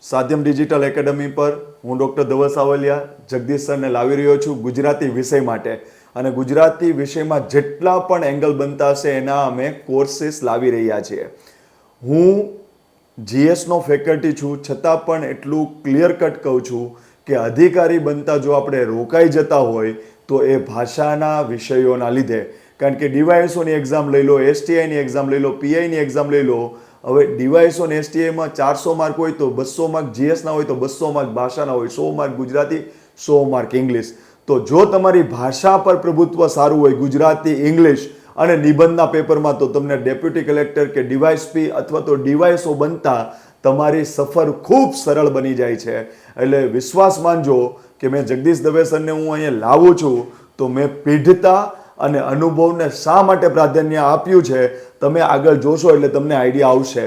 સાધ્યમ digital academy પર હું doctor Dhaval Savaliya Jagdish સરને લાવી રહ્યો છું ગુજરાતી વિષય માટે. અને ગુજરાતી વિષયમાં જેટલા પણ એંગલ બનતા હશે એના અમે કોર્સીસ લાવી રહ્યા છીએ. હું જીએસનો ફેકલ્ટી છું, છતાં પણ એટલું ક્લિયર કટ કહું છું કે અધિકારી બનતા જો આપણે રોકાઈ જતા હોય તો એ ભાષાના વિષયોના લીધે. કારણ કે ડીવાયએસઓની એક્ઝામ લઈ લો, એસટીઆઈની એક્ઝામ લઈ લો, પીઆઈની એક્ઝામ લઈ લો. હવે ડીવાયએસઓ અને એસટીઆઈમાં 400 માર્ક હોય તો 200 માર્ક જીએસના હોય તો 200 માર્ક ભાષાના હોય, 100 માર્ક ગુજરાતી, 100 માર્ક ઇંગ્લિશ. તો જો તમારી ભાષા પર પ્રભુત્વ સારું હોય, ગુજરાતી, ઇંગ્લિશ અને નિબંધના પેપરમાં, તો તમને ડેપ્યુટી કલેક્ટર કે ડીવાયએસપી અથવા તો ડીવાયએસઓ બનતા તમારી સફર ખૂબ સરળ બની જાય છે. એટલે વિશ્વાસ માનજો કે મેં જગદીશ દવે સરને હું અહીંયા લાવું છું તો મેં પીઢતા અને અનુભવને શા માટે પ્રાધાન્ય આપ્યું છે તમે આગળ જોશો એટલે તમને આઈડિયા આવશે.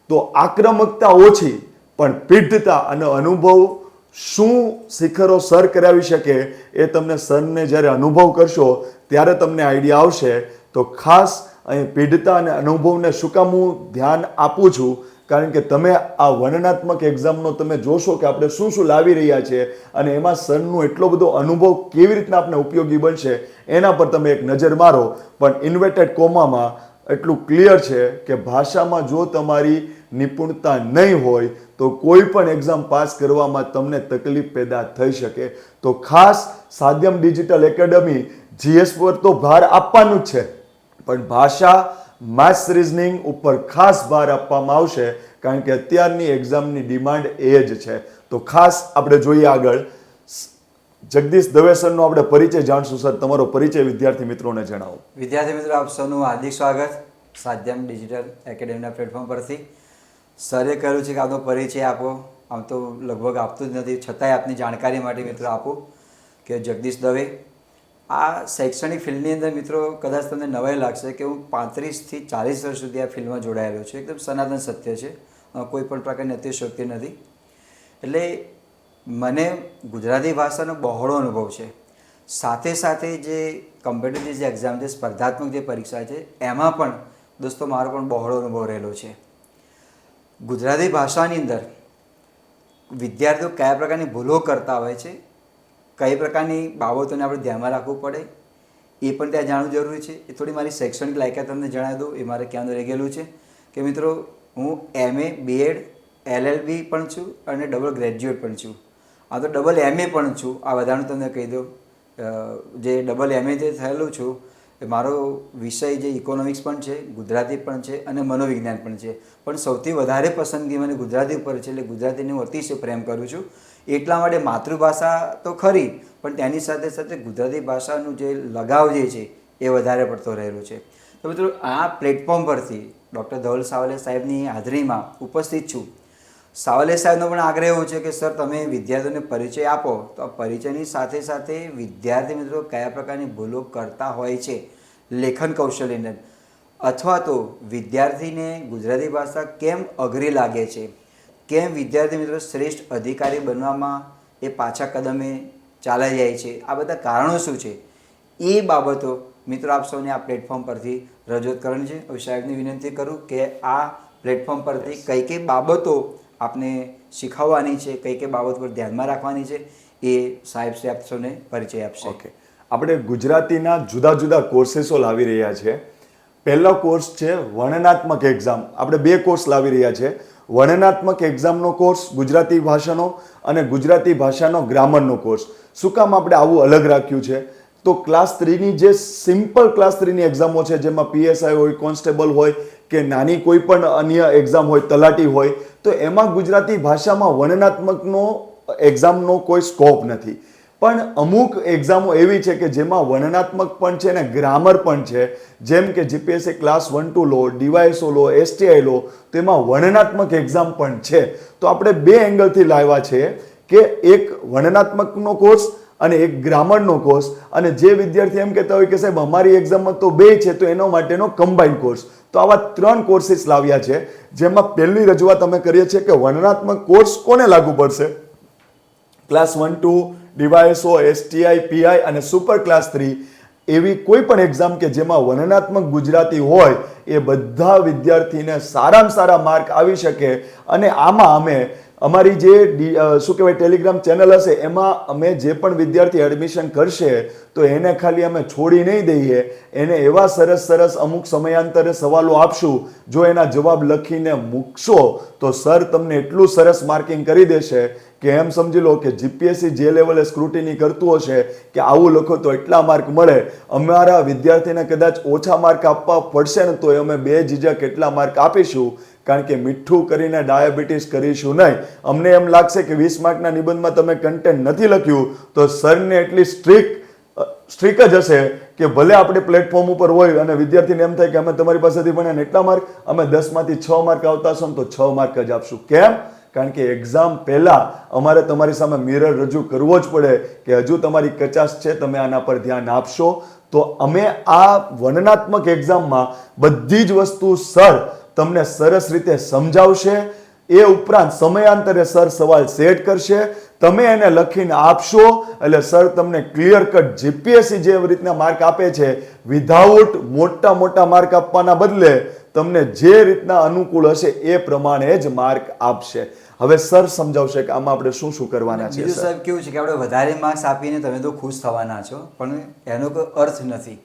તો આક્રમકતા ઓછી પણ પીઢતા અને અનુભવ શું શિખરો સર કરાવી શકે એ તમને સરને જ્યારે અનુભવ કરશો ત્યારે તમને આઈડિયા આવશે. તો ખાસ અહીં પીઢતા અને અનુભવને શું કામ હું ધ્યાન આપું છું, કારણ કે તમે આ વર્ણનાત્મક એક્ઝામનો તમે જોશો કે આપણે શું શું લાવી રહ્યા છીએ અને એમાં સરનો એટલો બધો અનુભવ કેવી રીતના આપણે ઉપયોગી બનશે એના પર તમે એક નજર મારો. પણ ઇન્વર્ટેડ કોમામાં એટલું ક્લિયર છે કે ભાષામાં જો તમારી નિપુણતા નહીં હોય તો કોઈ પણ એક્ઝામ પાસ કરવામાં તમને તકલીફ પેદા થઈ શકે. તો ખાસ સાધ્યમ ડિજિટલ એકેડમી જીએસ પર તો ભાર આપવાનું જ છે, પણ ભાષા, મેથ્સ, રિઝનિંગ ઉપર ખાસ ભાર આપવામાં આવશે, કારણ કે અત્યારની એક્ઝામની ડિમાન્ડ એ જ છે. તો ખાસ આપણે જોઈએ આગળ જગદીશ દવે સરનો આપણે પરિચય જાણશું. સર, તમારો પરિચય વિદ્યાર્થી મિત્રોને જણાવો. વિદ્યાર્થી મિત્રો, આપ સૌનું હાર્દિક સ્વાગત સાધ્યમ ડિજિટલ એકેડેમીના પ્લેટફોર્મ પરથી. સરે કહ્યું છે કે આપનો પરિચય આપો. આમ તો લગભગ આપતું જ નથી, છતાંય આપની જાણકારી માટે મિત્રો આપું કે જગદીશ દવે આ શૈક્ષણિક ફિલ્ડની અંદર મિત્રો કદાચ તમને નવાઈ લાગશે કે હું 35 થી 40 વર્ષ સુધી આ ફિલ્ડમાં જોડાયેલો છું. એકદમ સનાતન સત્ય છે, કોઈ પણ પ્રકારની અતિશયોક્તિ નથી. એટલે મને ગુજરાતી ભાષાનો બહોળો અનુભવ છે. સાથે સાથે જે કોમ્પિટિટિવ જે એક્ઝામ છે, સ્પર્ધાત્મક જે પરીક્ષા છે, એમાં પણ દોસ્તો મારો પણ બહોળો અનુભવ રહેલો છે. ગુજરાતી ભાષાની અંદર વિદ્યાર્થીઓ કયા પ્રકારની ભૂલો કરતા હોય છે, કઈ પ્રકારની બાબતોને આપણે ધ્યાનમાં રાખવું પડે એ પણ ત્યાં જાણવું જરૂરી છે. એ થોડી મારી શૈક્ષણિક લાયકાત તમને જણાવી દઉં. એ મારે ક્યાં રહી ગયેલું છે કે મિત્રો હું MA, BEd, LLB પણ છું અને ડબલ ગ્રેજ્યુએટ પણ છું. આ તો ડબલ MA પણ છું. આ બધાનું તમને કહી દઉં. જે ડબલ MA જે થયેલું છું એ મારો વિષય જે ઇકોનોમિક્સ પણ છે, ગુજરાતી પણ છે અને મનોવિજ્ઞાન પણ છે. પણ સૌથી વધારે પસંદગી મને ગુજરાતી ઉપર છે, એટલે ગુજરાતીને હું અતિશય પ્રેમ કરું છું. એટલા માટે માતૃભાષા તો ખરી, પણ તેની સાથે સાથે ગુજરાતી ભાષાનું જે લગાવ જે છે એ વધારે પડતો રહેલો છે. તો મિત્રો આ પ્લેટફોર્મ પરથી ડૉક્ટર ધવલ સાવલિયા સાહેબની હાજરીમાં ઉપસ્થિત છું. સાવલિયા સાહેબનો પણ આગ્રહ એવો છે કે સર તમે વિદ્યાર્થીઓને પરિચય આપો. તો આ પરિચયની સાથે સાથે વિદ્યાર્થી મિત્રો કયા પ્રકારની ભૂલો કરતા હોય છે લેખન કૌશલ્યની, અથવા તો વિદ્યાર્થીને ગુજરાતી ભાષા કેમ અઘરી લાગે છે, કેમ વિદ્યાર્થી મિત્રો શ્રેષ્ઠ અધિકારી બનવામાં એ પાછા કદમે ચાલી જાય છે, આ બધા કારણો શું છે, એ બાબતો મિત્રો આપ સૌને આ પ્લેટફોર્મ પરથી રજૂઆત કરવાની છે. હવે સાહેબને વિનંતી કરું કે આ પ્લેટફોર્મ પરથી કઈ કઈ બાબતો આપને શીખવવાની છે, કઈ કઈ બાબત પર ધ્યાનમાં રાખવાની છે, એ સાહેબ છે આપ સૌને પરિચય આપશે. ઓકે, આપણે ગુજરાતીના જુદા જુદા કોર્सेसो લાવી રહ્યા છે. પહેલો કોર્સ છે વર્ણનાત્મક એક્ઝામ. આપણે બે કોર્સ લાવી રહ્યા છે. વર્ણનાત્મક એક્ઝામનો કોર્સ ગુજરાતી ભાષાનો અને ગુજરાતી ભાષાનો ગ્રામરનો કોર્સ. શું કામ આપણે આવું અલગ રાખ્યું છે? તો ક્લાસ 3ની જે સિમ્પલ ક્લાસ 3ની એક્ઝામો છે, જેમાં PSI હોય, કોન્સ્ટેબલ હોય કે નાની કોઈ પણ અન્ય એક્ઝામ હોય, તલાટી હોય, તો એમાં ગુજરાતી ભાષામાં વર્ણનાત્મકનો એક્ઝામનો કોઈ સ્કોપ નથી. પણ અમુક એક્ઝામો એવી છે કે જેમાં વર્ણનાત્મક પણ છે ને ગ્રામર પણ છે. જેમ કે જીપીએસસી ક્લાસ 1-2 લો, ડીવાયએસઓ લો, STI લો, તો એમાં વર્ણનાત્મક એક્ઝામ પણ છે. તો આપણે બે એંગલથી લાવ્યા છે કે એક વર્ણનાત્મકનો કોર્સ અને એક ગ્રામરનો કોર્સ. અને જે વિદ્યાર્થી એમ કહેતા હોય કે સાહેબ અમારી એક્ઝામમાં તો બે છે, તો એનો માટેનો કમ્બાઇન્ડ કોર્સ. તો આવા 3 કોર્સીસ લાવ્યા છે, જેમાં પહેલી રજૂઆત અમે કરીએ છીએ કે વર્ણનાત્મક કોર્સ કોને લાગુ પડશે. ક્લાસ 1-2, ડીવાયએસઓ, STI, PI અને સુપર ક્લાસ 3 એવી કોઈ પણ એક્ઝામ કે જેમાં વર્ણનાત્મક ગુજરાતી હોય એ બધા વિદ્યાર્થીને સારામાં સારા માર્ક આવી શકે. અને આમાં અમે અમારી જે શું કહેવાય ટેલિગ્રામ ચેનલ હશે એમાં અમે જે પણ વિદ્યાર્થી એડમિશન કરશે તો એને ખાલી અમે છોડી નહીં દઈએ, એને એવા સરસ સરસ અમુક સમયાંતરે સવાલો આપશું. જો એના જવાબ લખીને મૂકશો તો સર તમને એટલું સરસ માર્કિંગ કરી દેશે કે એમ સમજી લો કે જીપીએસસી જે લેવલે સ્ક્રુટિની કરતું હશે કે આવું લખો તો એટલા માર્ક મળે. અમારા વિદ્યાર્થીને કદાચ ઓછા માર્ક આપવા પડશે ને તો અમે બે ઝીઝક કેટલા માર્ક આપીશું, કારણ કે મીઠું કરીને ડાયાબિટીસ કરીશું નહીં. અમને એમ લાગશે કે 20 માર્કના નિબંધમાં તમે કન્ટેન્ટ નથી લખ્યું તો સરને એટલી સ્ટ્રીક જ હશે કે ભલે આપણે પ્લેટફોર્મ ઉપર હોય અને વિદ્યાર્થીને એમ થાય કે અમે તમારી પાસેથી ભણ્યા એટલા માર્ક, અમે 10માંથી 6 માર્ક આવતા હશો તો 6 માર્ક જ આપશું. કેમ? કારણ કે એક્ઝામ પહેલા અમારે તમારી સામે મિરર રજૂ કરવો જ પડે કે હજુ તમારી કચાશ છે, તમે આના પર ધ્યાન આપશો. તો અમે આ વર્ણનાત્મક એક્ઝામમાં બધી જ વસ્તુ સર તમને સરસ રીતે સમજાવશે. એ ઉપરાંત સમયાંતરે સર સવાલ સેટ કરશે, તમે એને લખીને આપશો એટલે સર તમને ક્લિયર કટ જીપીએસસી જે રીતના માર્ક આપે છે વિધાઉટ મોટા મોટા માર્ક આપવાના બદલે તમને જે રીતના અનુકૂળ હશે એ પ્રમાણે જ માર્ક આપશે. હવે સર સમજાવશે કે આમાં આપણે શું શું કરવાના છે. બીજું સાહેબ કેવું છે કે આપણે વધારે માર્ક્સ આપીને તમે તો ખુશ થવાના છો, પણ એનો કોઈ અર્થ નથી.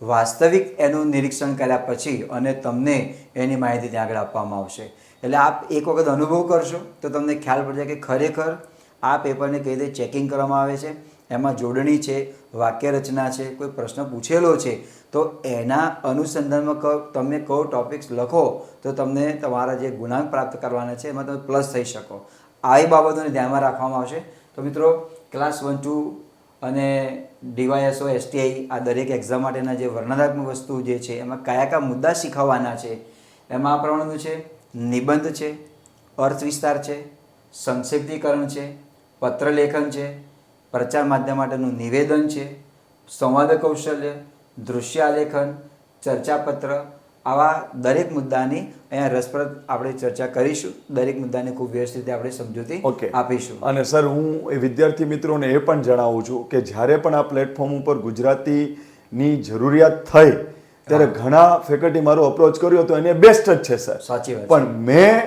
વાસ્તવિક એનું નિરીક્ષણ કર્યા પછી અને તમને એની માહિતી ત્યાં આગળ આપવામાં આવશે. એટલે આપ એક વખત અનુભવ કરશો તો તમને ખ્યાલ પડશે કે ખરેખર આ પેપરને કઈ રીતે ચેકિંગ કરવામાં આવે છે, એમાં જોડણી છે, વાક્ય રચના છે, કોઈ પ્રશ્ન પૂછેલો છે તો એના અનુસંધાનમાં તમે કયો ટોપિક્સ લખો તો તમને તમારા જે ગુણાંક પ્રાપ્ત કરવાના છે એમાં તમે પ્લસ થઈ શકો. આવી બાબતોને ધ્યાનમાં રાખવામાં આવશે. તો મિત્રો ક્લાસ 1, 2 અને ડીવાયએસઓ, એસટીઆઈ આ દરેક એક્ઝામ માટેના જે વર્ણનાત્મક વસ્તુ જે છે એમાં કયા કયા મુદ્દા શીખવવાના છે એમાં આ પ્રમાણેનું છે. નિબંધ છે, અર્થ વિસ્તાર છે, સંક્ષિપ્તીકરણ છે, પત્રલેખન છે, પ્રચાર માધ્યમ માટેનું નિવેદન છે, સંવાદ કૌશલ્ય, દૃશ્ય આલેખન, ચર્ચાપત્ર, આવા દરેક મુદ્દાની અહીંયા રસપ્રદ આપણે ચર્ચા કરીશું. દરેક મુદ્દાને ખૂબ વ્યવસ્થિત રીતે આપણે સમજૂતી આપીશું. અને સર હું એ વિદ્યાર્થી મિત્રોને એ પણ જણાવું છું કે જ્યારે પણ આ પ્લેટફોર્મ ઉપર ગુજરાતીની જરૂરિયાત થઈ ત્યારે ઘણા ફેકલ્ટી મારો અપ્રોચ કર્યો તો એને બેસ્ટ જ છે સર. સાચી વાત. પણ મેં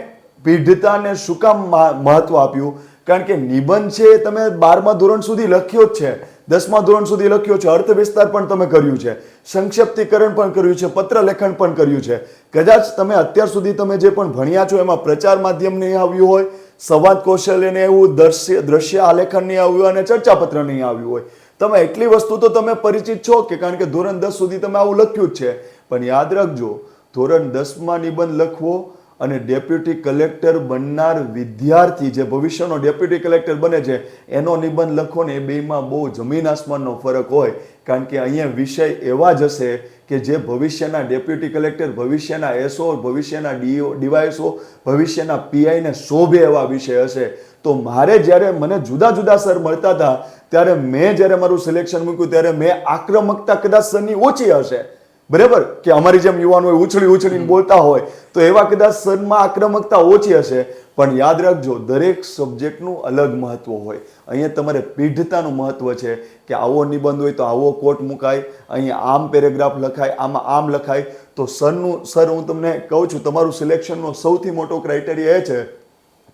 પીઢતાને શું કામ મહત્વ આપ્યું? કારણ કે નિબંધ છે તમે 12મા ધોરણ સુધી લખ્યો જ છે, 10મા ધોરણ સુધી લખ્યો છે, અર્થ વિસ્તાર પણ તમે કર્યું છે, સંક્ષિપ્તીકરણ પણ કર્યું છે, પત્ર લેખન પણ કર્યું છે. કદાચ તમે અત્યાર સુધી તમે જે પણ ભણ્યા છો એમાં પ્રચાર માધ્યમ નહીં આવ્યું હોય, સંવાદ કૌશલ્ય ને એવું દ્રશ્ય આલેખન નહીં આવ્યું અને ચર્ચાપત્ર નહીં આવ્યું હોય. તમે એટલી વસ્તુ તો તમે પરિચિત છો કે કારણ કે ધોરણ 10 સુધી તમે આવું લખ્યું જ છે. પણ યાદ રાખજો, ધોરણ 10માં નિબંધ લખવો અને ડેપ્યુટી કલેક્ટર બનનાર વિદ્યાર્થી જે ભવિષ્યનો ડેપ્યુટી કલેક્ટર બને છે એનો નિબંધ લખો ને એ બેમાં બહુ જમીન આસમાનનો ફરક હોય. કારણ કે અહીંયા વિષય એવા જ હશે કે જે ભવિષ્યના ડેપ્યુટી કલેક્ટર, ભવિષ્યના એસઓ, ભવિષ્યના ડીવાયએસઓ, ભવિષ્યના પીઆઈને શોભે એવા વિષય હશે. તો મારે જ્યારે મને જુદા જુદા સર મળતા હતા ત્યારે મેં જ્યારે મારું સિલેક્શન મૂક્યું ત્યારે મેં આક્રમકતા કદાચ સરની ઓછી હશે, બરાબર, કે અમારી જેમ યુવાનો ઉછળીને બોલતા હોય તો એવા કદાચ સરમાં આક્રમકતા ઓછી હશે. પણ યાદ રાખજો, દરેક સબ્જેક્ટનું અલગ મહત્વ હોય. અહીંયા તમારે પીઢતાનું મહત્વ છે કે આવો નિબંધ હોય તો આવો કોટ મુકાય, અહીંયા આમ પેરેગ્રાફ લખાય, આમાં આમ લખાય. તો સર હું તમને કહું છું, તમારું સિલેક્શનનો સૌથી મોટો ક્રાઇટેરિયા એ છે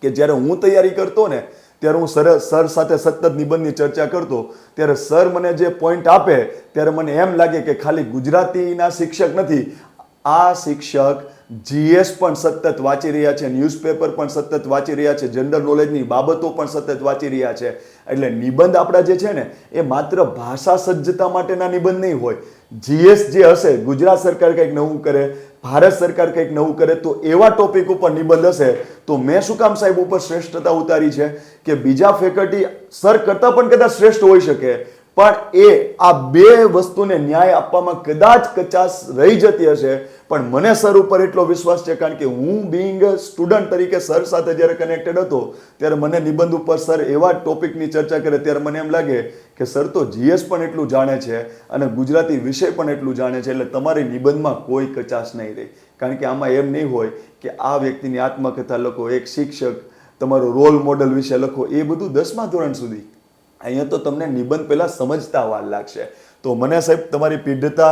કે જ્યારે હું તૈયારી કરતો ને ત્યારે હું સર સાથે સતત નિબંધની ચર્ચા કરતો ત્યારે સર મને જે પોઈન્ટ આપે ત્યારે મને એમ લાગે કે ખાલી ગુજરાતીના શિક્ષક નથી, આ શિક્ષક જીએસ પણ સતત વાંચી રહ્યા છે, ન્યૂઝપેપર પણ સતત વાંચી રહ્યા છે, જનરલ નોલેજની બાબતો પણ સતત વાંચી રહ્યા છે. એટલે નિબંધ આપણા જે છે ને એ માત્ર ભાષા સજ્જતા માટેના નિબંધ નહીં હોય. જીએસ જે હશે, ગુજરાત સરકાર કંઈક નવું કરે, ભારત સરકાર કંઈક નવું કરે તો એવા ટોપિક ઉપર નિબંધ હશે. તો મેં શું કામ સાહેબ ઉપર શ્રેષ્ઠતા ઉતારી છે કે બીજા ફેકલ્ટી સર કરતાં પણ કદાચ શ્રેષ્ઠ હોઈ શકે, પણ એ આ બે વસ્તુને ન્યાય આપવામાં કદાચ કચાશ રહી જતી હશે. પણ મને સર ઉપર એટલો વિશ્વાસ છે કારણ કે હું બિંગ સ્ટુડન્ટ તરીકે સર સાથે જ્યારે કનેક્ટેડ હતો ત્યારે મને નિબંધ ઉપર સર એવા ટોપિકની ચર્ચા કરે ત્યારે મને એમ લાગે કે સર તો જીએસ પણ એટલું જાણે છે અને ગુજરાતી વિષય પણ એટલું જાણે છે, એટલે તમારી નિબંધમાં કોઈ કચાશ નહીં રહે. કારણ કે આમાં એમ નહીં હોય કે આ વ્યક્તિની આત્મકથા લખો, એક શિક્ષક, તમારો રોલ મોડલ વિશે લખો, એ બધું 10મા ધોરણ સુધી. અહીંયા તો તમને નિબંધ પહેલા સમજતા વાર લાગશે. તો મને સાહેબ તમારી પીઢતા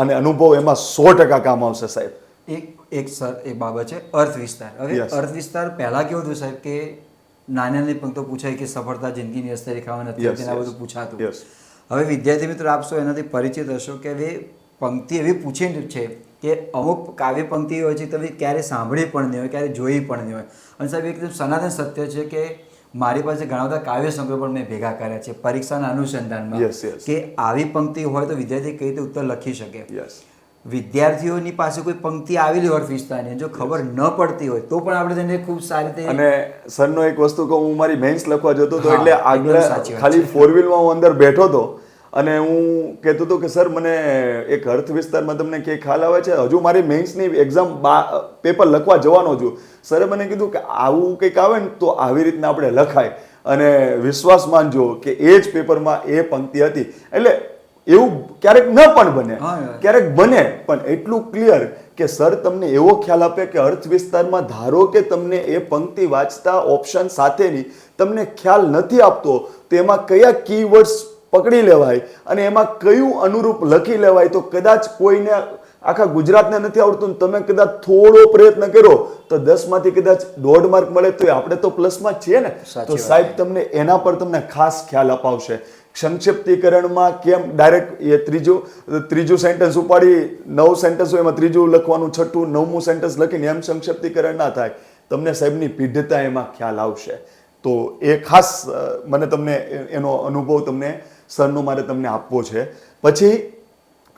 અને અનુભવ એમાં 100% કામ આવશે સાહેબ. એક સર એક બાબત છે અર્થ વિસ્તાર. હવે અર્થ વિસ્તાર પહેલા કેવું હતું સાહેબ કે નાની નાની પંક્તિઓ પૂછાય કે સફળતા જિંદગીની અસ્તરેખામાં નથી Yes, તેના yes. બધું પૂછાતું. Yes. હવે વિદ્યાર્થી મિત્રો આપ સૌ એનાથી પરિચિત હશો કે હવે પંક્તિ એવી પૂછી છે કે અમુક કાવ્ય પંક્તિ હોય છે તમે ક્યારે સાંભળી પણ નહીં હોય, ક્યારે જોઈ પણ નહીં હોય. અને સાહેબ એકદમ સનાતન સત્ય છે કે મારી પાસે ઘણા બધા કાવ્ય સંગ્રહ પણ મેં ભેગા કર્યા છે પરીક્ષાના અનુસંધાનમાં. Yes, yes. કે આવી પંક્તિ હોય તો વિદ્યાર્થી કઈ રીતે ઉત્તર લખી શકે. યસ વિદ્યાર્થીઓની પાસે કોઈ પંક્તિ આવેલી હોય વિસ્તારની જો ખબર ન પડતી હોય તો પણ આપણે તેને ખૂબ સારી રીતે અને સરનો એક વસ્તુ કહું, હું મારી મેન્સ લખવા જતો હતો હા, એટલે એકદમ આગળ સાચી વાત ખાલી છે. 4 વ્હીલમાં હું અંદર બેઠો હતો અને હું કહેતો હતો કે સર મને એક અર્થ વિસ્તારમાં તમને કે ખ્યાલ આવે છે, હજુ મારી મેન્સની એક્ઝામ પેપર લખવા જવાનો છું. સરે મને કીધું કે આવું કંઈક આવે ને તો આવી રીતના આપણે લખાય અને વિશ્વાસ માનજો કે એ જ પેપરમાં એ પંક્તિ હતી. એટલે એવું ક્યારેક ન પણ બને, હા, યાર. ક્યારેક બને પણ એટલું ક્લિયર કે સર તમને એવો ખ્યાલ આપે કે અર્થ વિસ્તારમાં ધારો કે તમને એ પંક્તિ વાંચતા ઓપ્શન સાથેની તમને ખ્યાલ નથી આપતો તો એમાં કયા કીવર્ડ્સ પકડી લેવાય અને એમાં કયું અનુરૂપ લખી લેવાય તો કદાચ કોઈને આખા ગુજરાતને નથી આવડતું ને તમે કદાચ થોડો પ્રયત્ન કર્યો તો 10 માંથી કદાચ 1.5 માર્ક મળે તો આપણે તો પ્લસમાં જ છીએ ને. સાચી તો વાત સાહેબ તમને એના પર તમને ખાસ ખ્યાલ અપાવશે. સંક્ષિપ્તીકરણમાં કેમ ડાયરેક્ટ એ ત્રીજું સેન્ટેન્સ ઉપાડી 9 સેન્ટેન્સ હોય એમાં ત્રીજું લખવાનું, છઠ્ઠું 9મું સેન્ટેન્સ લખીને એમ સંક્ષિપ્તીકરણ ના થાય. તમને સાહેબની પીઢતા એમાં ખ્યાલ આવશે. તો એ ખાસ મને તમને એનો અનુભવ તમને સરનો મારે તમને આપવો છે. પછી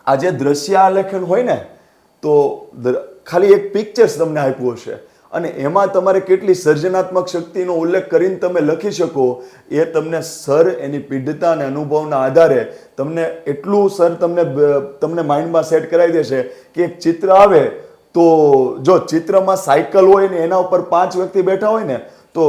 આ જે દ્રશ્ય આલેખન હોય ને તો ખાલી એક પિક્ચર્સ તમને આપ્યું હશે અને એમાં તમારે કેટલી સર્જનાત્મક શક્તિનો ઉલ્લેખ કરીને તમે લખી શકો એ તમને સર એની પીઢતા અને અનુભવના આધારે તમને એટલું સર તમને માઇન્ડમાં સેટ કરાવી દેશે કે એક ચિત્ર આવે તો જો ચિત્રમાં સાયકલ હોય ને એના ઉપર 5 વ્યક્તિ બેઠા હોય ને તો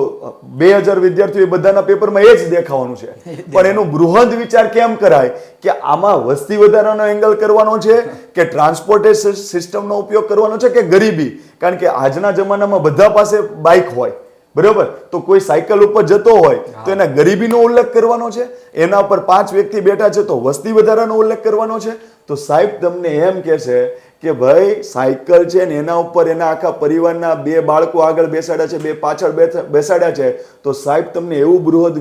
2000 વિદ્યાર્થીઓ બધાના પેપરમાં એ જ દેખાવાનું છે. પણ એનો બૃહદ વિચાર કેમ કરાય કે આમાં વસ્તી વધારાનો એંગલ કરવાનો છે કે ટ્રાન્સપોર્ટેશન સિસ્ટમનો ઉપયોગ કરવાનો છે કે ગરીબી. કારણ કે આજના જમાનામાં બધા પાસે બાઇક હોય, બરાબર, તો કોઈ સાયકલ ઉપર જતો હોય તો એના ગરીબીનો ઉલ્લેખ કરવાનો છે, એના પર 5 વ્યક્તિ બેઠા છે તો વસ્તી વધારાનો ઉલ્લેખ કરવાનો છે. તો સાહેબ તમને એમ કહેશે કે ભાઈ સાયકલ છે ને એના ઉપર એના આખા પરિવારના 2 બાળકો આગળ બેસાડ્યા છે, 2 પાછળ બેસાડ્યા છે તો સાહેબ તમને એવું બૃહદ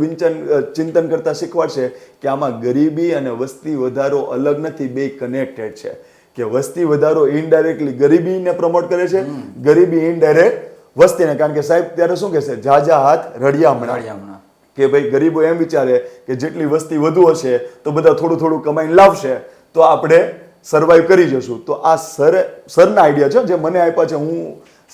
ચિંતન કરતા શીખવાડશે કે આમાં ગરીબી અને વસ્તી વધારો અલગ નથી, બે કનેક્ટેડ છે. કે વસ્તી વધારો ઇનડાયરેક્ટલી ગરીબીને પ્રમોટ કરે છે, ગરીબી ઇનડાયરેક્ટ વસ્તીને. કારણ કે સાહેબ ત્યારે શું કહેશે, જાજા હાથ રળિયામણા. કે ભાઈ ગરીબો એમ વિચારે કે જેટલી વસ્તી વધુ હશે તો બધા થોડું થોડું કમાઈને લાવશે તો આપણે સર્વાઈવ કરી જશું. તો આ સરના આઈડિયા છે જે મને આપ્યા છે, હું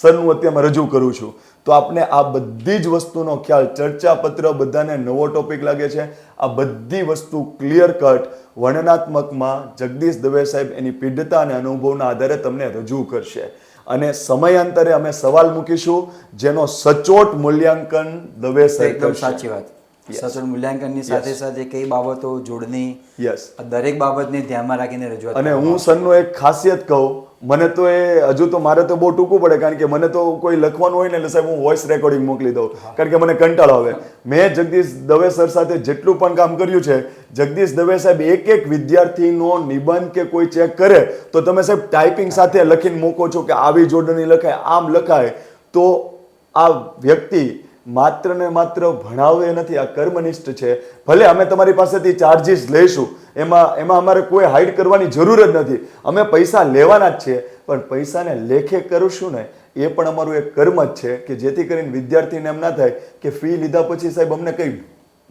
સરનું અત્યારમાં રજૂ કરું છું. તો આપને આ બધી જ વસ્તુનો ખ્યાલ, ચર્ચાપત્ર બધાને નવો ટોપિક લાગે છે, આ બધી વસ્તુ ક્લિયર કટ વર્ણનાત્મકમાં જગદીશ દવે સાહેબ એની પીઢતા અને અનુભવના આધારે તમને રજૂ કરશે. અને સમયાંતરે અમે સવાલ મૂકીશું જેનો સચોટ મૂલ્યાંકન દવે સાહેબ એકદમ કરશે. સાચી વાત. સચોટ મૂલ્યાંકનની સાથે સાથે કઈ બાબતો જોડની, યસ, દરેક બાબતને ધ્યાનમાં રાખીને રજૂઆત. અને હું સરનો એક ખાસિયત કહું, મને તો એ હજુ તો મારે તો બહુ ટૂંકું પડે કારણ કે મને તો કોઈ લખવાનું હોય ને એટલે સાહેબ હું વોઇસ રેકોર્ડિંગ મોકલી દઉં કારણ કે મને કંટાળો આવે. મેં જગદીશ દવે સર સાથે જેટલું પણ કામ કર્યું છે, જગદીશ દવે સાહેબ એક વિદ્યાર્થીનો નિબંધ કે કોઈ ચેક કરે તો તમે સાહેબ ટાઈપિંગ સાથે લખીને મૂકો છો કે આવી જોડણી લખાય, આમ લખાય. તો આ વ્યક્તિ માત્ર ને માત્ર ભણાવે નથી, આ કર્મનિષ્ઠ છે. ભલે અમે તમારી પાસેથી ચાર્જીસ લઈશું, એમાં અમારે કોઈ હાઈડ કરવાની જરૂર જ નથી, અમે પૈસા લેવાના જ છીએ, પણ પૈસાને લેખે કરશું ને એ પણ અમારું એક કર્મ જ છે કે જેથી કરીને વિદ્યાર્થીને એમ ના થાય કે ફી લીધા પછી સાહેબ અમને કંઈ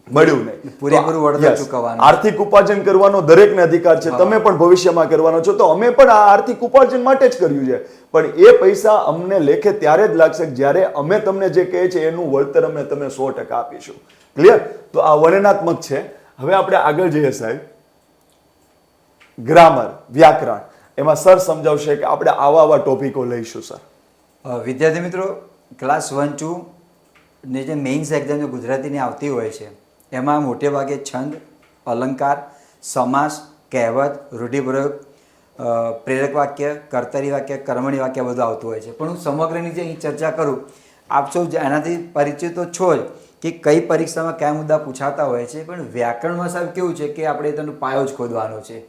મળ્યું નહીં. પૂરેપૂરું વળતર ચૂકવવાનું. આર્થિક ઉપાર્જન કરવાનો દરેકને અધિકાર છે, તમે પણ ભવિષ્યમાં કરવાનો છો. તો અમે પણ આ આર્થિક ઉપાર્જન માટે જ કર્યું છે, પણ એ પૈસા અમને લેખે ત્યારે જ લાગશે જ્યારે અમે તમને જે કહે છે એનું વળતર અમે તમે 100% આપીશું. ક્લિયર? તો આ વર્ણનાત્મક છે. હવે આપણે આગળ જઈએ સાહેબ, ગ્રામર, વ્યાકરણ, એમાં સર સમજાવશે કે આપણે આવા ટોપિકો લઈશું. સર, વિદ્યાર્થી મિત્રો, ક્લાસ 1-2 ની જે મેઇન્સ એક્ઝામ જે ગુજરાતીની આવતી હોય છે એમાં મોટે ભાગે છંદ, અલંકાર, સમાસ, કહેવત, રૂઢિપ્રયોગ, પ્રેરક વાક્ય, કર્તરી વાક્ય, કર્મણી વાક્ય બધું આવતું હોય છે. પણ હું સમગ્રની જે અહીં ચર્ચા કરું, આપ સૌ એનાથી પરિચિત તો છો જ કે કઈ પરીક્ષામાં કયા મુદ્દા પૂછાતા હોય છે. પણ વ્યાકરણમાં સાહેબ કેવું છે કે આપણે તેનો પાયો જ ખોદવાનો છે.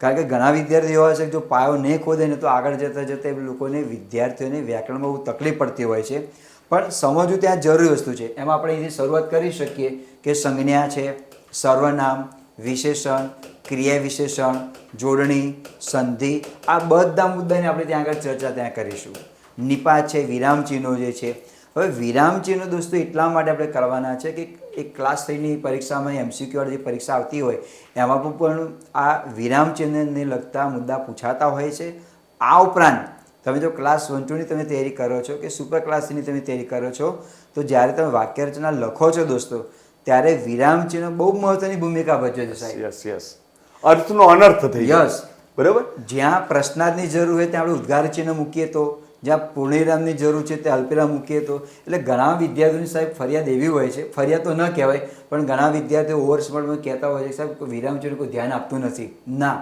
કારણ કે ઘણા વિદ્યાર્થીઓ હોય છે કે જો પાયો નહીં ખોદે ને તો આગળ જતા એ લોકોને વિદ્યાર્થીઓને વ્યાકરણમાં બહુ તકલીફ પડતી હોય છે. પણ સમજવું ત્યાં જરૂરી વસ્તુ છે. એમાં આપણે એની શરૂઆત કરી શકીએ કે સંજ્ઞા છે, સર્વનામ, વિશેષણ, ક્રિયા વિશેષણ, જોડણી, સંધિ, આ બધા મુદ્દાની આપણે ત્યાં આગળ ચર્ચા ત્યાં કરીશું. નિપાત છે, વિરામચિહ્નો જે છે. હવે વિરામચિહ્નો દોસ્તો એટલા માટે આપણે કરવાના છે કે એક ક્લાસ 3ની પરીક્ષામાં MCQ વાળી જે પરીક્ષા આવતી હોય એમાં પણ આ વિરામચિહ્નને લગતા મુદ્દા પૂછાતા હોય છે. આ ઉપરાંત તમે જો ક્લાસ 1-2ની તમે તૈયારી કરો છો કે સુપર ક્લાસ 3ની તમે તૈયારી કરો છો તો જ્યારે તમે વાક્ય રચના લખો છો દોસ્તો ત્યારે વિરામચિહ્નો બહુ મહત્વની ભૂમિકા ભજવે છે સાહેબ. યસ યસ, અર્થનો અનર્થ થઈ જાય. યસ, બરાબર. જ્યાં પ્રશ્નાર્થની જરૂર હોય ત્યાં આપણે ઉદ્ગાર ચિહ્ન મૂકીએ તો, જ્યાં પૂર્ણવિરામની જરૂર છે ત્યાં અલ્પવિરામ મૂકીએ તો. એટલે ઘણા વિદ્યાર્થીઓની સાહેબ ફરિયાદ એવી હોય છે, ફરિયાદ તો ન કહેવાય પણ ઘણા વિદ્યાર્થીઓ ઓવરસ્માર્ટમાં કહેતા હોય છે સાહેબ વિરામચિહ્ન કોઈ ધ્યાન આપતું નથી. ના,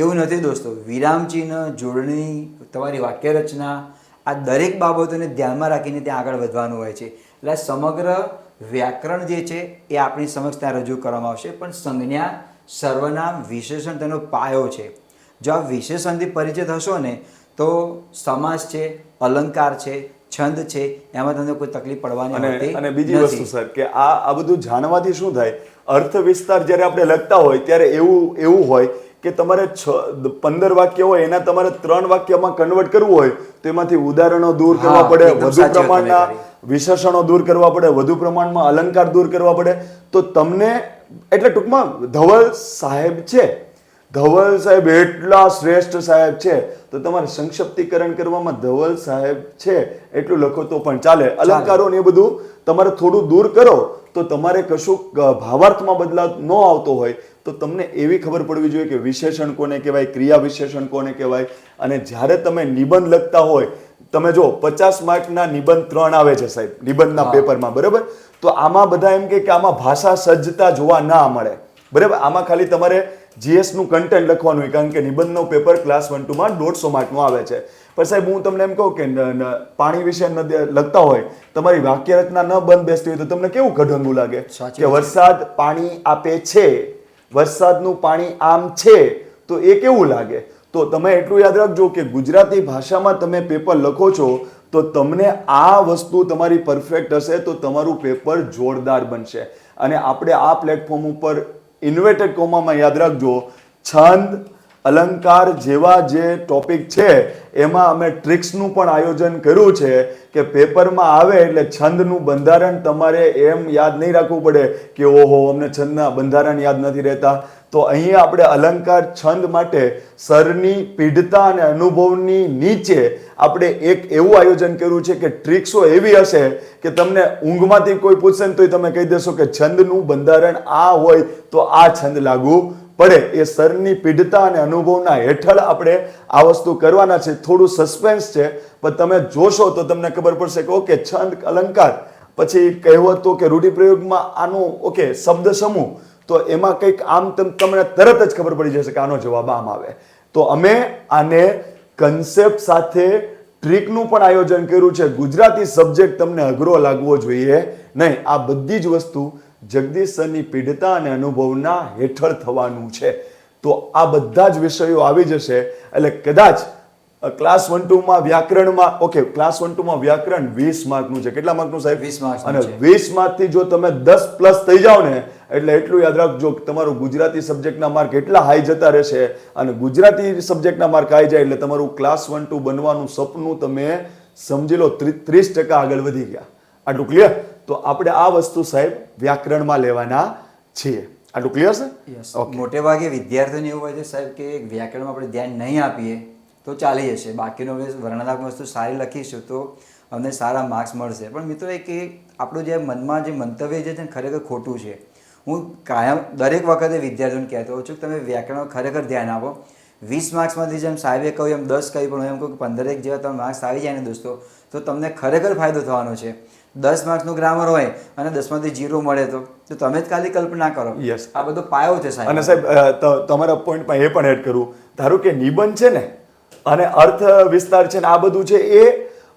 એવું નથી દોસ્તો. વિરામચિહ્ન, જોડણી, તમારી વાક્ય રચના, આ દરેક બાબતોને ધ્યાનમાં રાખીને ત્યાં આગળ વધવાનું હોય છે. એટલે સમગ્ર વ્યાકરણ જે છે એ આપણી સમક્ષ ત્યાં રજૂ કરવામાં આવશે. પણ સંજ્ઞા, સર્વનામ, વિશેષણ તેનો પાયો છે. જો આ વિશેષણથી પરિચય થશો ને તો સમાસ છે, અલંકાર છે, છંદ છે, એમાં તમને કોઈ તકલીફ પડવાની હોતી અને બીજી વસ્તુ સર કે આ બધું જાણવાથી શું થાય, અર્થ વિસ્તાર જ્યારે આપણે લખતા હોય ત્યારે એવું હોય કે તમારે 15 વાક્ય હોય એના તમારે 3 વાક્યમાં કન્વર્ટ કરવું હોય તો એમાંથી ઉદાહરણો દૂર કરવા પડે, વધુ પ્રમાણના વિશેષણો દૂર કરવા પડે, વધુ પ્રમાણમાં અલંકાર દૂર કરવા પડે. તો તમને એટલે ટૂંકમાં ધવલ સાહેબ છે, ધવલ સાહેબ એટલા શ્રેષ્ઠ સાહેબ છે તો તમારે સંક્ષિપ્તીકરણ કરવામાં ધવલ સાહેબ છે એટલું લખો તો પણ ચાલે. અલંકારો ને એ બધું તમારે થોડું દૂર કરો તો તમારે કશું ભાવાર્થમાં બદલાવ ન આવતો હોય તો તમને એવી ખબર પડવી જોઈએ કે વિશેષણ કોને કહેવાય, ક્રિયા વિશેષણ કોને કહેવાય. અને જ્યારે તમે નિબંધ લખતા હોય, તમે જો 50 માર્કના નિબંધ 3 આવે છે સાહેબ નિબંધના પેપરમાં, બરાબર. તો આમાં બધા એમ કે આમાં ભાષા સજ્જતા જોવા ના મળે, બરાબર. આમાં ખાલી તમારે GS નું કન્ટેન્ટ લખવાનું હોય કારણ કે નિબંધનો પેપર ક્લાસ 1-2માં 150 માર્કનો આવે છે. પણ સાહેબ હું તમને એમ કહું કે પાણી વિશે લખતા હોય, તમારી વાક્ય રચના ન બંધ બેસતી હોય તો તમને કેવું કઢંગું લાગે કે વરસાદ પાણી આપે છે, વરસાદનું પાણી આમ છે, તો એ કેવું લાગે. તો તમે એટલું યાદ રાખજો કે ગુજરાતી ભાષામાં તમે પેપર લખો છો તો તમને આ વસ્તુ તમારી પરફેક્ટ હશે તો તમારું પેપર જોરદાર બનશે. અને આપણે આ પ્લેટફોર્મ ઉપર ઇન્વર્ટેડ કોમામાં યાદ રાખજો, છંદ, અલંકાર જેવા જે ટોપિક છે એમાં અમે ટ્રિક્સનું પણ આયોજન કર્યું છે કે પેપરમાં આવે એટલે છંદનું બંધારણ તમારે એમ યાદ નહીં રાખવું પડે કે ઓહો અમને છંદના બંધારણ યાદ નથી રહેતા. તો અહીંયા આપણે અલંકાર, છંદ માટે સરની પીઢતા અને અનુભવની નીચે આપણે એક એવું આયોજન કર્યું છે કે ટ્રિક્સો એવી હશે કે તમને ઊંઘમાંથી કોઈ પૂછશે ને તોય તમે કહી દેશો કે છંદનું બંધારણ આ હોય તો આ છંદ લાગુ પડે. એ સરની પીઢતા અને અનુભવના હેઠળ આપણે આ વસ્તુ કરવાના છે. થોડું સસ્પેન્સ છે પણ તમે જોશો તો તમને ખબર પડશે કે ઓકે છંદ, અલંકાર, પછી કહેવતો કે રૂઢિપ્રયોગમાં આનું ઓકે શબ્દ સમૂહ, તો એમાં કંઈક આમ તમને તરત જ ખબર પડી જશે કે આનો જવાબ આમ આવે. તો અમે આને કન્સેપ્ટ સાથે ટ્રીકનું પણ આયોજન કર્યું છે. ગુજરાતી સબ્જેક્ટ તમને અઘરો લાગવો જોઈએ નહીં. આ બધી જ વસ્તુ જગદીશ સરની પીઢતા અને અનુભવના હેઠળ થવાનું છે. તો આ બધા જ વિષયો આવી જશે. એટલે કદાચ ક્લાસ 1-2માં વ્યાકરણમાં ઓકે ક્લાસ 1-2માં વ્યાકરણ 20 માર્કનું છે. કેટલા માર્કનું સાહેબ? 20 માર્ક. અને 20 માર્કથી જો તમે 10+ થઈ જાઓ ને એટલે એટલું યાદ રાખજો કે તમારું ગુજરાતી સબ્જેક્ટના માર્ક એટલા હાઈ જતા રહેશે. અને ગુજરાતી સબ્જેક્ટના માર્ક હાઈ જાય એટલે તમારું ક્લાસ 1-2 બનવાનું સપનું તમે સમજી લો 30% આગળ વધી ગયા. આટલું ક્લિયર? તો આપણે આ વસ્તુ સાહેબ વ્યાકરણમાં લેવાના છીએ. આટલું ક્લિયર છે? મોટે ભાગે વિદ્યાર્થીઓને એવું હોય છે સાહેબ કે વ્યાકરણમાં આપણે ધ્યાન નહીં આપીએ તો ચાલી જશે, બાકીનો વર્ણનાત્મક વસ્તુ સારી લખીશું તો અમને સારા માર્ક્સ મળશે. પણ મિત્રો એ કે આપણું જે મનમાં જે મંતવ્ય છે ને ખરેખર ખોટું છે. હું કાયમ દરેક વખતે વિદ્યાર્થીઓને કહેતો હોઉં છું કે તમે વ્યાકરણમાં ખરેખર ધ્યાન આપો. 20 માર્ક્સમાંથી જેમ સાહેબે કહ્યું એમ 10 કહ્યું, પણ હું એમ કહું કે 15 જેવા તમે માર્ક્સ આવી જાય ને દોસ્તો તો તમને ખરેખર ફાયદો થવાનો છે. 10 માર્ક્સનું ગ્રામર હોય અને 10માંથી 0 મળે તો તમે જ ખાલી કલ્પના કરો. યસ, આ બધો પાયો છે સાહેબ. અને સાહેબ તમારા પોઈન્ટમાં એ પણ એડ કરું, ધારો કે નિબંધ છે ને અને અર્થ વિસ્તાર છે ને આ બધું છે એ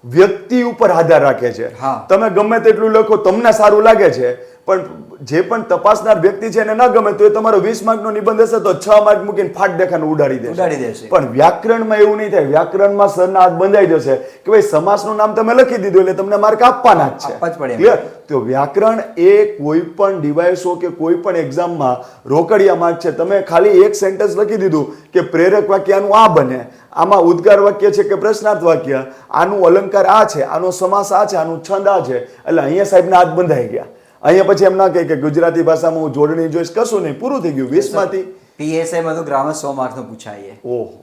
વ્યક્તિ ઉપર આધાર રાખે છે. તમે ગમે તેટલું લખો તમને સારું લાગે છે પણ જે પણ તપાસનાર વ્યક્તિ છે એને ન ગમે તો એ તમારો 20 માર્કનો નિબંધ હશે તો 6 માર્ક મૂકીને ફાટ દેખાને ઉડાડી દેશે. પણ વ્યાકરણમાં એવું નહીં થાય. વ્યાકરણમાં સરના હાથ બંધાઈ જશે કે ભાઈ સમાસનું નામ તમે લખી દીધું એટલે તમને માર્ક આપવાના જ છે. ક્લિયર? તો વ્યાકરણ એ કોઈ પણ ડિવાઇસો કે કોઈ પણ એક્ઝામમાં રોકડિયા માર્ક છે. તમે ખાલી એક સેન્ટેન્સ લખી દીધું કે પ્રેરક વાક્યનું આ બને, આમાં ઉદ્ગાર વાક્ય છે કે પ્રશ્નાર્થ વાક્ય, આનું અલંકાર આ છે, આનો સમાસ આ છે, આનું છંદ આ છે, એટલે અહીંયા સાહેબના હાથ બંધાઈ ગયા. અહીંયા પછી એમ ના કહે કે ગુજરાતી ભાષામાં હું જોડણી જોઈશ, કશું નહીં, પૂરું થઈ ગયું. 20 માંથી પીએસઆઈ માં તો ગ્રામર 100 માર્કનું પૂછાય. ઓહો,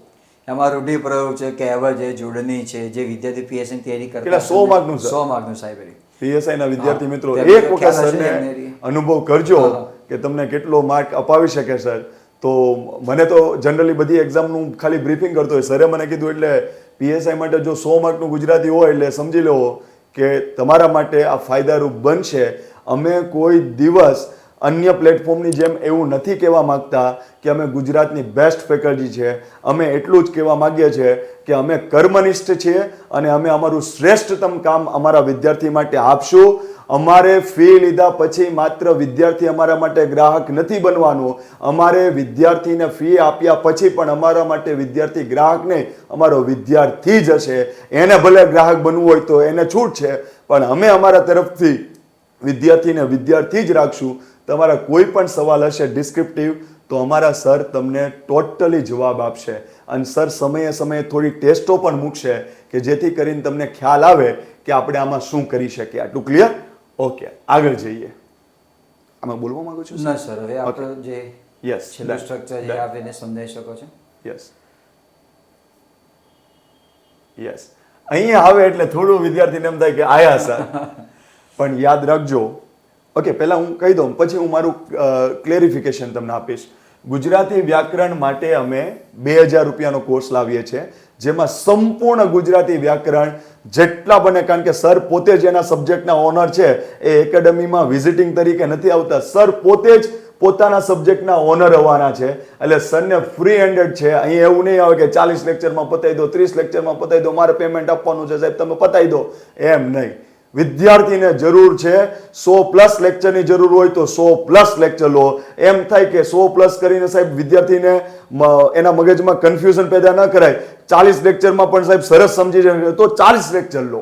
એમાં રૂઢિપ્રયોગ છે, કહેવત છે, જોડણી છે, જે વિદ્યાર્થી પીએસઆઈ તૈયારી કરતા કેટલા 100 માર્કનું? 100 માર્કનું સાહેબ. પીએસઆઈ ના વિદ્યાર્થી મિત્રો હા, એક વખત સરને અનુભવ કરજો કે તમને કેટલો માર્ક અપાવી શકે સર. તો મને તો જનરલી બધી એક્ઝામનું ખાલી બ્રીફિંગ કરતો હોય. સરે મને કીધું એટલે પીએસઆઈ માટે જો 100 માર્કનું ગુજરાતી હોય એટલે સમજી લો કે તમારા માટે આ ફાયદારૂપ બનશે. અમે કોઈ દિવસ અન્ય પ્લેટફોર્મની જેમ એવું નથી કહેવા માંગતા કે અમે ગુજરાતની બેસ્ટ ફેકલ્ટી છે. અમે એટલું જ કહેવા માંગીએ છીએ કે અમે કર્મનિષ્ઠ છીએ અને અમે અમારું શ્રેષ્ઠતમ કામ અમારા વિદ્યાર્થી માટે આપશું. અમારે ફી લીધા પછી માત્ર વિદ્યાર્થી અમારા માટે ગ્રાહક નથી બનવાનું. અમારે વિદ્યાર્થીને ફી આપ્યા પછી પણ અમારા માટે વિદ્યાર્થી ગ્રાહક નહીં, અમારો વિદ્યાર્થી જ હશે. એને ભલે ગ્રાહક બનવું હોય તો એને છૂટ છે, પણ અમે અમારા તરફથી વિદ્યાર્થીને વિદ્યાર્થી જ રાખશું. તમારા કોઈ પણ સવાલ હશે ડિસ્ક્રિપ્ટિવ તો અમારા સર તમને ટોટલી જવાબ આપશે. અને સર સમયે સમયે થોડી ટેસ્ટો પણ મૂકશે કે જેથી કરીને તમને ખ્યાલ આવે કે આપણે આમાં શું કરી શકીએ. આટલું ક્લિયર? ઓકે, આગળ જઈએ. આમાં બોલવા માંગો છો? ના સર, હવે આપણે જે યસ, છેલ્લું સ્ટ્રક્ચર છે આપ એને સમજાવી શકો છો? Yes yes. અહીંયા આવે એટલે થોડું વિદ્યાર્થીને એમ થાય કે આયા સર, પણ યાદ રાખજો. ઓકે, પહેલા હું કહી દઉં પછી હું મારું ક્લેરિફિકેશન તમને આપીશ. ગુજરાતી વ્યાકરણ માટે અમે 2000 રૂપિયાનો કોર્સ લાવીએ છીએ, જેમાં સંપૂર્ણ ગુજરાતી વ્યાકરણ જેટલા બને, કારણ કે સર પોતે જ એના સબ્જેક્ટના ઓનર છે. એ એકેડમીમાં વિઝિટિંગ તરીકે નથી આવતા, સર પોતે જ પોતાના સબ્જેક્ટના ઓનર હોવાના છે. એટલે સરને ફ્રી હેન્ડેડ છે. અહીં એવું નહીં આવે કે 40 લેક્ચરમાં પતાવી દો, 30 લેક્ચરમાં પતાવી દો, મારે પેમેન્ટ આપવાનું છે સાહેબ તમે પતાવી દો, એમ નહીં. વિદ્યાર્થીને જરૂર છે 100+ લેક્ચરની જરૂર હોય તો 100+ લેક્ચર લો. એમ થાય કે 100+ કરીને સાહેબ વિદ્યાર્થીને એના મગજમાં કન્ફ્યુઝન પેદા ન કરાય. 40 લેક્ચરમાં પણ સાહેબ સરસ સમજી જાય તો 40 લેક્ચર લો.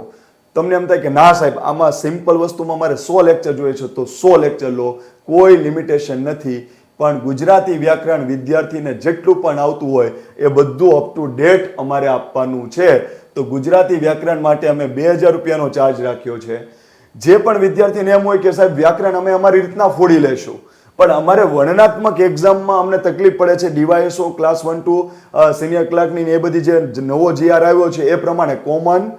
તમને એમ થાય કે ના સાહેબ આમાં સિમ્પલ વસ્તુમાં મારે 100 લેક્ચર જોઈએ છે તો 100 લેક્ચર લો. કોઈ લિમિટેશન નથી. પણ ગુજરાતી વ્યાકરણ વિદ્યાર્થીને જેટલું પણ આવતું હોય એ બધું અપ ટુ ડેટ અમારે આપવાનું છે. તો ગુજરાતી વ્યાકરણ માટે અમે 2000 રૂપિયાનો ચાર્જ રાખ્યો છે. જે પણ વિદ્યાર્થીને એમ હોય કે સાહેબ વ્યાકરણ અમે અમારી રીતના ફોડી લેશું, પણ અમારે વર્ણનાત્મક એક્ઝામમાં અમને તકલીફ પડે છે. ડીવાયએસઓ ક્લાસ 1 to સિનિયર ક્લાર્કની એ બધી જે નવો જીઆર આવ્યો છે એ પ્રમાણે કોમન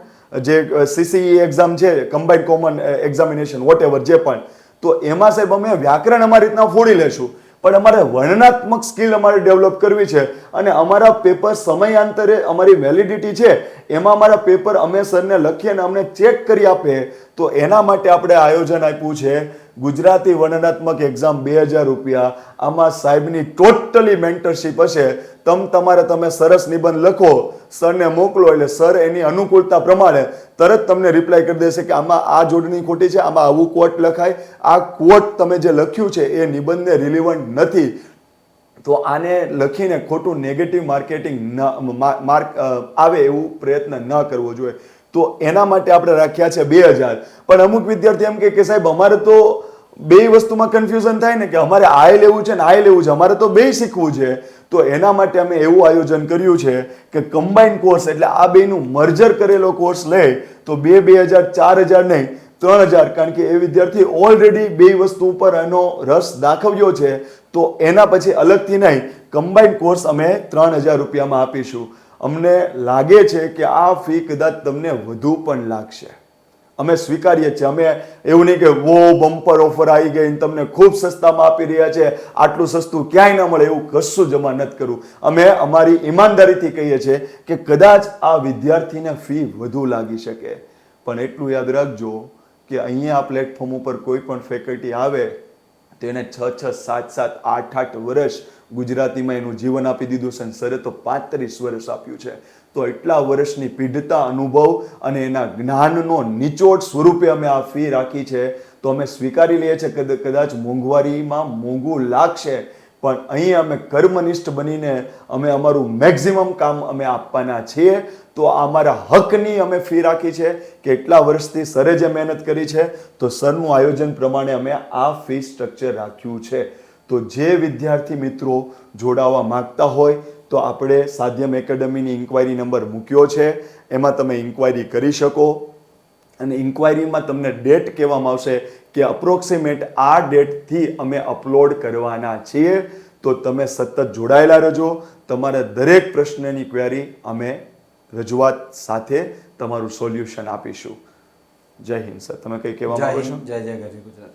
જે સીસીઈ એક્ઝામ છે, કમ્બાઇન્ડ કોમન એક્ઝામિનેશન વોટેવર જે પણ, તો એમાં સાહેબ અમે વ્યાકરણ અમારી રીતના ફોડી લેશું. પણ અમારે વર્ણનાત્મક સ્કિલ અમારે ડેવલપ કરવી છે અને અમારા પેપર સમયાંતરે અમારી વેલિડિટી છે એમાં અમારા પેપર અમે સરને લખીએ અને અમને ચેક કરી આપે. તો એના માટે આપણે આયોજન આપ્યું છે ગુજરાતી વર્ણનાત્મક એક્ઝામ 2000 રૂપિયા. આમાં સાહેબની ટોટલી મેન્ટરશિપ હશે. તમે સરસ નિબંધ લખો, સરને મોકલો એટલે સર એની અનુકૂળતા પ્રમાણે તરત તમને રિપ્લાય કરી દેશે કે આમાં આ જોડણી ખોટી છે, આમાં આવું કોટ લખાય, આ કોટ તમે જે લખ્યું છે એ નિબંધને રિલિવન્ટ નથી, તો આને લખીને ખોટું નેગેટિવ માર્કેટિંગ માર્ક આવે એવું પ્રયત્ન ન કરવો જોઈએ. તો એના માટે આપણે રાખ્યા છે 2000. પણ અમુક વિદ્યાર્થી એમ કે સાહેબ અમારે તો બે વસ્તુમાં કન્ફ્યુઝન થાય ને કે અમારે આ લેવું છે ને આ લેવું છે, અમારે તો બે શીખવું છે. તો એના માટે અમે એવું આયોજન કર્યું છે કે કમ્બાઇન્ડ કોર્સ એટલે આ બેનું મર્જર કરેલો કોર્સ લે તો 2000 4000 નહીં 3000, કારણ કે એ વિદ્યાર્થી ઓલરેડી બે વસ્તુ ઉપર એનો રસ દાખવ્યો છે. તો એના પછી અલગથી નહીં, કમ્બાઇન્ડ કોર્સ અમે 3000 રૂપિયામાં આપીશું. અમને લાગે છે કે આ ફી કદાચ તમને વધુ પણ લાગશે. અમે સ્વીકારીએ છીએ. અમે એવું નહીં કે વો બમ્પર ઓફર આવી ગઈ તમને ખૂબ સસ્તામાં આપી રહ્યા છે, આટલું સસ્તું ક્યાંય ન મળે, એવું કશું જમા નથી કરવું. અમે અમારી ઈમાનદારીથી કહીએ છીએ કે કદાચ આ વિદ્યાર્થીને ફી વધુ લાગી શકે, પણ એટલું યાદ રાખજો કે અહીંયા આ પ્લેટફોર્મ ઉપર કોઈ પણ ફેકલ્ટી આવે તો એને 6 7 7 8 વર્ષ ગુજરાતીમાં એનું જીવન આપી દીધું છે. સરે તો 35 વર્ષ આપ્યું છે. તો એટલા વર્ષની પીઢતા અનુભવ અને એના જ્ઞાનનો નિચોડ સ્વરૂપે અમે આ ફી રાખી છે. તો તો અમે સ્વીકારી લઈએ છીએ કે કદાચ મોંઘવારીમાં મોંઘું લાગશે, પણ અહીં અમે કર્મનિષ્ઠ બનીને અમે અમારું મેક્સિમમ કામ અમે આપવાના છીએ. તો અમારા હકની અમે ફી રાખી છે કે એટલા વર્ષથી સરે જે મહેનત કરી છે તો સરનું આયોજન પ્રમાણે અમે આ ફી સ્ટ્રક્ચર રાખ્યું છે. તો જે વિદ્યાર્થી મિત્રો જોડાવા માંગતા હોય તો આપણે સાધ્યમ એકેડમીની ઇન્ક્વાયરી નંબર મૂક્યો છે, એમાં તમે ઇન્ક્વાયરી કરી શકો. અને ઇન્ક્વાયરીમાં તમને ડેટ કહેવામાં આવશે કે અપ્રોક્સિમેટ આ ડેટથી અમે અપલોડ કરવાના છીએ. તો તમે સતત જોડાયેલા રહેજો. તમારા દરેક પ્રશ્નની ક્વેરી અમે રજૂઆત સાથે તમારું સોલ્યુશન આપીશું. જય હિન્દ સર, તમે કંઈ કહેવા માંગો છો? જય જય ગરવી ગુજરાત.